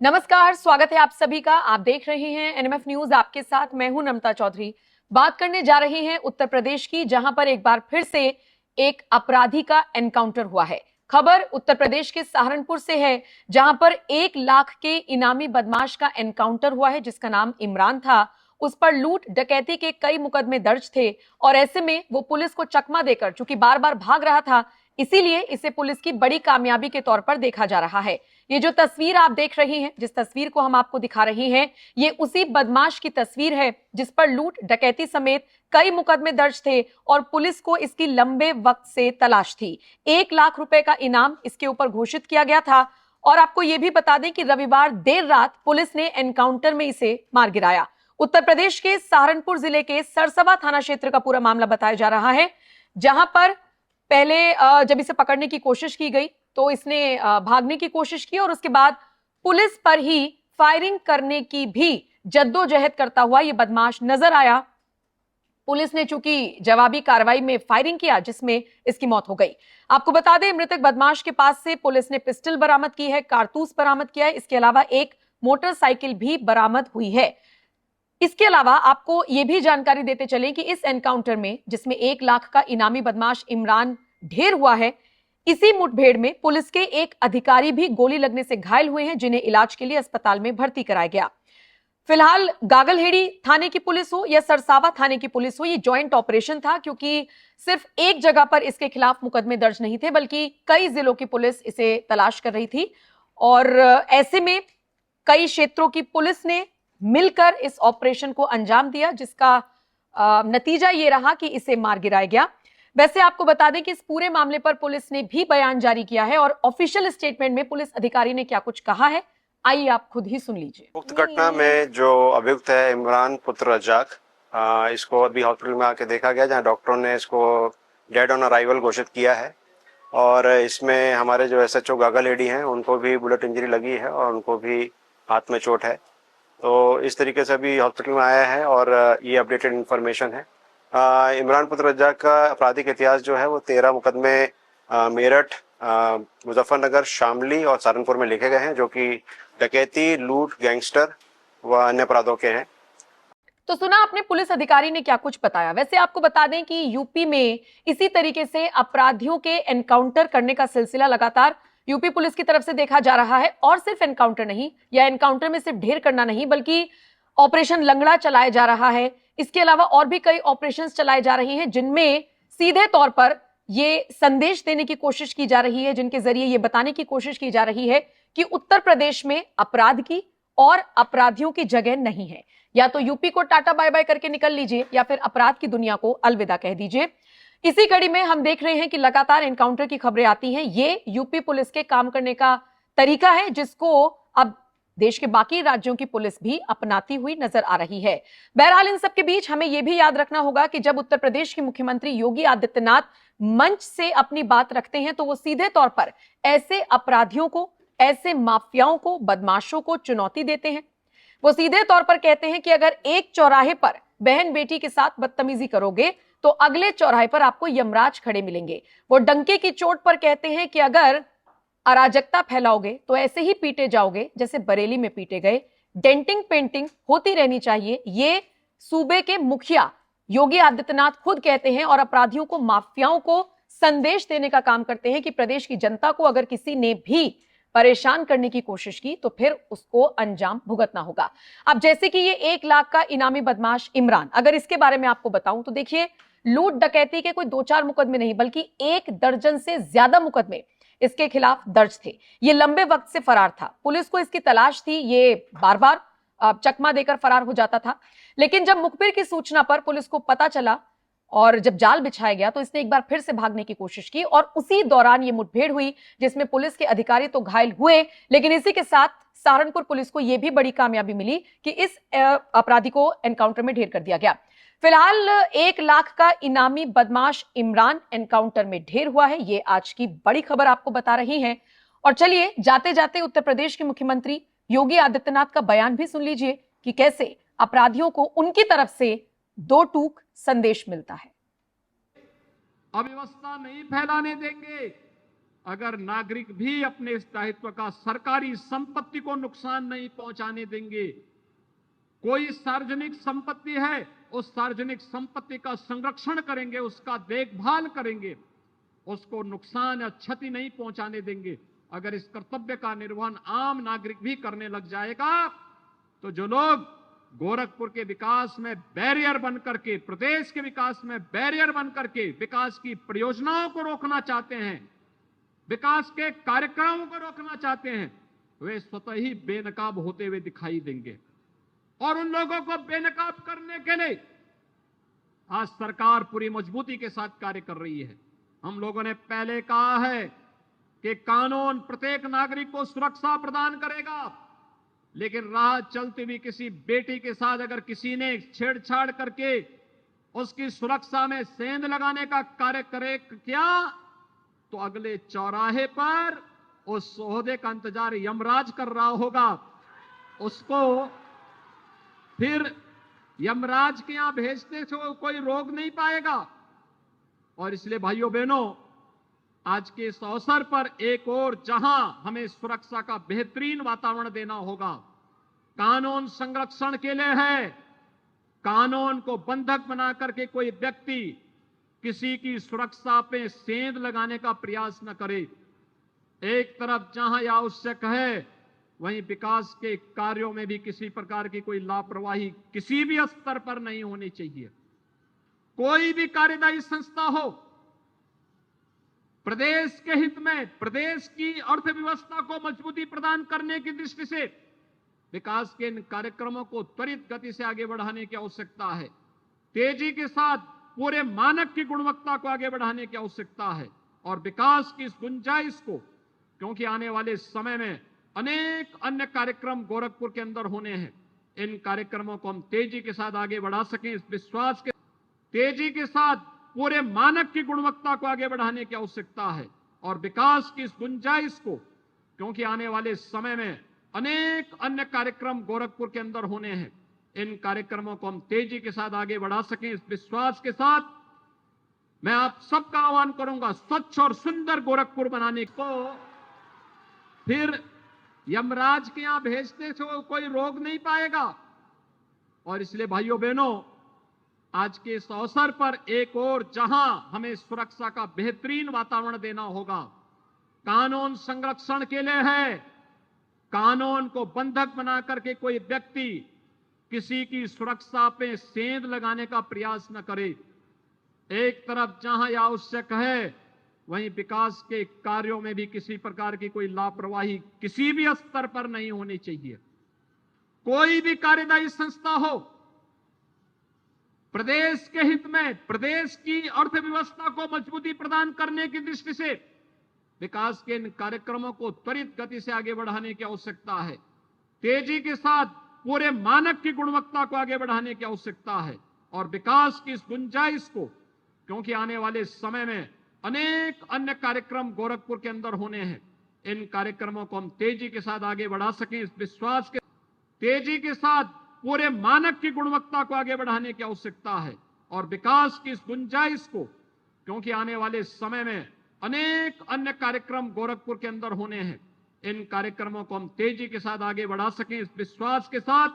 नमस्कार, स्वागत है आप सभी का। आप देख रहे हैं एनएमएफ न्यूज, आपके साथ मैं हूं नम्रता चौधरी। बात करने जा रहे हैं उत्तर प्रदेश की, जहां पर एक बार फिर से एक अपराधी का एनकाउंटर हुआ है। खबर उत्तर प्रदेश के सहारनपुर से है, जहां पर 1 लाख के इनामी बदमाश का एनकाउंटर हुआ है, जिसका नाम इमरान था। उस पर लूट डकैती के कई मुकदमे दर्ज थे और ऐसे में वो पुलिस को चकमा देकर, चूंकि बार बार भाग रहा था, इसीलिए इसे पुलिस की बड़ी कामयाबी के तौर पर देखा जा रहा है। ये जो तस्वीर आप देख रहे हैं, जिस तस्वीर को हम आपको दिखा रहे हैं, ये उसी बदमाश की तस्वीर है जिस पर लूट डकैती समेत कई मुकदमे दर्ज थे और पुलिस को इसकी लंबे वक्त से तलाश थी। 1 लाख रुपए का इनाम इसके ऊपर घोषित किया गया था और आपको यह भी बता दें कि रविवार देर रात पुलिस ने एनकाउंटर में इसे मार गिराया। उत्तर प्रदेश के सहारनपुर जिले के सरसवा थाना क्षेत्र का पूरा मामला बताया जा रहा है, जहां पर पहले जब इसे पकड़ने की कोशिश की गई तो इसने भागने की कोशिश की और उसके बाद पुलिस पर ही फायरिंग करने की भी जद्दोजहद करता हुआ यह बदमाश नजर आया। पुलिस ने चूंकि जवाबी कार्रवाई में फायरिंग किया, जिसमें इसकी मौत हो गई। आपको बता दें, मृतक बदमाश के पास से पुलिस ने पिस्टल बरामद की है, कारतूस बरामद किया है, इसके अलावा एक मोटरसाइकिल भी बरामद हुई है। इसके अलावा आपको यह भी जानकारी देते चलें कि इस एनकाउंटर में, जिसमें 1 लाख का इनामी बदमाश इमरान ढेर हुआ है, इसी मुठभेड़ में पुलिस के एक अधिकारी भी गोली लगने से घायल हुए हैं, जिन्हें इलाज के लिए अस्पताल में भर्ती कराया गया। फिलहाल गागलहेड़ी थाने की पुलिस हो या सरसावा थाने की पुलिस हो, ये जॉइंट ऑपरेशन था, क्योंकि सिर्फ एक जगह पर इसके खिलाफ मुकदमे दर्ज नहीं थे, बल्कि कई जिलों की पुलिस इसे तलाश कर रही थी और ऐसे में कई क्षेत्रों की पुलिस ने मिलकर इस ऑपरेशन को अंजाम दिया, जिसका नतीजा ये रहा कि इसे मार गिराया गया। वैसे आपको बता दें कि इस पूरे मामले पर पुलिस ने भी बयान जारी किया है और ऑफिशियल स्टेटमेंट में पुलिस अधिकारी ने क्या कुछ कहा है, आइए आप खुद ही सुन लीजिए। उक्त घटना में जो अभियुक्त है इमरान पुत्र रज्जाक, इसको अभी हॉस्पिटल में आके देखा गया, जहां डॉक्टरों ने इसको डेड ऑन अराइवल घोषित किया है और इसमें हमारे जो एसएचओ गागलहेड़ी हैं उनको भी बुलेट इंजरी लगी है और उनको भी हाथ में चोट है। तो इस तरीके से अभी हॉस्पिटल में आया है और ये अपडेटेड इन्फॉर्मेशन है। इमरान पुत्र रज्जाक का आपराधिक इतिहास जो है वो 13 मुकदमे मेरठ, मुजफ्फरनगर, शामली और सहारनपुर में लिखे गए हैं, जो कि डकैती, लूट, गैंगस्टर व अन्य अपराधों के हैं। तो सुना आपने पुलिस अधिकारी ने क्या कुछ बताया। वैसे आपको बता दें कि यूपी में इसी तरीके से अपराधियों के एनकाउंटर करने का सिलसिला लगातार यूपी पुलिस की तरफ से देखा जा रहा है और सिर्फ एनकाउंटर नहीं, या एनकाउंटर में सिर्फ ढेर करना नहीं, बल्कि ऑपरेशन लंगड़ा चलाया जा रहा है। इसके अलावा और भी कई ऑपरेशंस चलाए जा रहे हैं, जिनमें सीधे तौर पर ये संदेश देने की कोशिश की जा रही है, जिनके जरिए ये बताने की कोशिश की जा रही है कि उत्तर प्रदेश में अपराध की और अपराधियों की जगह नहीं है। या तो यूपी को टाटा बाय बाय करके निकल लीजिए या फिर अपराध की दुनिया को अलविदा कह दीजिए। इसी कड़ी में हम देख रहे हैं कि लगातार एनकाउंटर की खबरें आती हैं। ये यूपी पुलिस के काम करने का तरीका है, जिसको अब देश के बाकी राज्यों की पुलिस भी अपनाती हुई नजर आ रही है। बहरहाल इन सबके बीच हमें यह भी याद रखना होगा कि जब उत्तर प्रदेश के मुख्यमंत्री योगी आदित्यनाथ मंच से अपनी बात रखते हैं, तो वो सीधे तौर पर ऐसे अपराधियों को, ऐसे माफियाओं को, बदमाशों को चुनौती देते हैं। वो सीधे तौर पर कहते हैं कि अगर एक चौराहे पर बहन बेटी के साथ बदतमीजी करोगे तो अगले चौराहे पर आपको यमराज खड़े मिलेंगे। वो डंके की चोट पर कहते हैं कि अगर अराजकता फैलाओगे तो ऐसे ही पीटे जाओगे जैसे बरेली में पीटे गए। डेंटिंग पेंटिंग होती रहनी चाहिए, ये सूबे के मुखिया योगी आदित्यनाथ खुद कहते हैं और अपराधियों को, माफियाओं को संदेश देने का काम करते हैं कि प्रदेश की जनता को अगर किसी ने भी परेशान करने की कोशिश की तो फिर उसको अंजाम भुगतना होगा। अब जैसे कि ये 1 लाख का इनामी बदमाश इमरान, अगर इसके बारे में आपको बताऊं तो देखिए, लूट डकैती के कोई 2-4 मुकदमे नहीं, बल्कि 1 दर्जन से ज्यादा मुकदमे इसके खिलाफ दर्ज थे। ये लंबे वक्त से फरार था, पुलिस को इसकी तलाश थी, ये बार बार चकमा देकर फरार हो जाता था। लेकिन जब मुखबिर की सूचना पर पुलिस को पता चला और जब जाल बिछाया गया, तो इसने एक बार फिर से भागने की कोशिश की और उसी दौरान ये मुठभेड़ हुई, जिसमें पुलिस के अधिकारी तो घायल हुए, लेकिन इसी के साथ सहारनपुर पुलिस को यह भी बड़ी कामयाबी मिली कि इस अपराधी को एनकाउंटर में ढेर कर दिया गया। फिलहाल 1 लाख का इनामी बदमाश इमरान एनकाउंटर में ढेर हुआ है, ये आज की बड़ी खबर आपको बता रही हैं। और चलिए जाते जाते उत्तर प्रदेश के मुख्यमंत्री योगी आदित्यनाथ का बयान भी सुन लीजिए कि कैसे अपराधियों को उनकी तरफ से 2 टूक संदेश मिलता है। अव्यवस्था नहीं फैलाने देंगे, अगर नागरिक भी अपने इस दायित्व का सरकारी संपत्ति को नुकसान नहीं पहुंचाने देंगे, कोई सार्वजनिक संपत्ति है उस सार्वजनिक संपत्ति का संरक्षण करेंगे, उसका देखभाल करेंगे, उसको नुकसान या क्षति नहीं पहुंचाने देंगे, अगर इस कर्तव्य का निर्वहन आम नागरिक भी करने लग जाएगा तो जो लोग गोरखपुर के विकास में बैरियर बन करके, प्रदेश के विकास में बैरियर बन करके विकास की परियोजनाओं को रोकना चाहते हैं, विकास के कार्यक्रमों को रोकना चाहते हैं, वे स्वतः ही बेनकाब होते हुए दिखाई देंगे। और उन लोगों को बेनकाब करने के लिए आज सरकार पूरी मजबूती के साथ कार्य कर रही है। हम लोगों ने पहले कहा है कि कानून प्रत्येक नागरिक को सुरक्षा प्रदान करेगा, लेकिन राह चलती हुई किसी बेटी के साथ अगर किसी ने छेड़छाड़ करके उसकी सुरक्षा में सेंध लगाने का कार्य करे क्या, तो अगले चौराहे पर उस ओहदे का इंतजार यमराज कर रहा होगा, उसको फिर यमराज के यहां भेजने से कोई रोक नहीं पाएगा। और इसलिए भाइयों बहनों, आज के इस अवसर पर एक और जहां हमें सुरक्षा का बेहतरीन वातावरण देना होगा, कानून संरक्षण के लिए है, कानून को बंधक बना करके कोई व्यक्ति किसी की सुरक्षा पे सेंध लगाने का प्रयास न करे। एक तरफ जहां यह आवश्यक है, वहीं विकास के कार्यों में भी किसी प्रकार की कोई लापरवाही किसी भी स्तर पर नहीं होनी चाहिए। कोई भी कार्यदायी संस्था हो, प्रदेश के हित में, प्रदेश की अर्थव्यवस्था को मजबूती प्रदान करने की दृष्टि से विकास के इन कार्यक्रमों को त्वरित गति से आगे बढ़ाने की आवश्यकता है। तेजी के साथ पूरे मानक की गुणवत्ता को आगे बढ़ाने की आवश्यकता है और विकास की इस गुंजाइश को, क्योंकि आने वाले समय में अनेक अन्य कार्यक्रम गोरखपुर के अंदर होने हैं, इन कार्यक्रमों को हम तेजी के साथ आगे बढ़ा सकें, इस विश्वास के तेजी के साथ पूरे मानक की गुणवत्ता को आगे बढ़ाने की आवश्यकता है और विकास की इस गुंजाइश को, क्योंकि आने वाले समय में अनेक अन्य कार्यक्रम गोरखपुर के अंदर होने हैं, इन कार्यक्रमों को हम तेजी के साथ आगे बढ़ा सकें, इस विश्वास के साथ मैं आप सबका आह्वान करूंगा, स्वच्छ और सुंदर गोरखपुर बनाने को फिर यमराज के यहां भेजने से कोई रोक नहीं पाएगा। और इसलिए भाइयों बहनों, आज के इस अवसर पर एक और जहां हमें सुरक्षा का बेहतरीन वातावरण देना होगा, कानून संरक्षण के लिए है, कानून को बंधक बना करके कोई व्यक्ति किसी की सुरक्षा पे सेंध लगाने का प्रयास न करे। एक तरफ जहां यह आवश्यक है, वहीं विकास के कार्यों में भी किसी प्रकार की कोई लापरवाही किसी भी स्तर पर नहीं होनी चाहिए। कोई भी कार्यदायी संस्था हो, प्रदेश के हित में, प्रदेश की अर्थव्यवस्था को मजबूती प्रदान करने की दृष्टि से विकास के इन कार्यक्रमों को त्वरित गति से आगे बढ़ाने की आवश्यकता है। तेजी के साथ पूरे मानक की गुणवत्ता को आगे बढ़ाने की आवश्यकता है और विकास की इस गुंजाइश को, क्योंकि आने वाले समय में अनेक अन्य कार्यक्रम गोरखपुर के अंदर होने हैं, इन कार्यक्रमों को हम तेजी के साथ आगे बढ़ा सकें, इस विश्वास के तेजी के साथ पूरे मानक की गुणवत्ता को आगे बढ़ाने की आवश्यकता है और विकास की इस गुंजाइश को, क्योंकि आने वाले समय में अनेक अन्य कार्यक्रम गोरखपुर के अंदर होने हैं, इन कार्यक्रमों को हम तेजी के साथ आगे बढ़ा सकें, इस विश्वास के साथ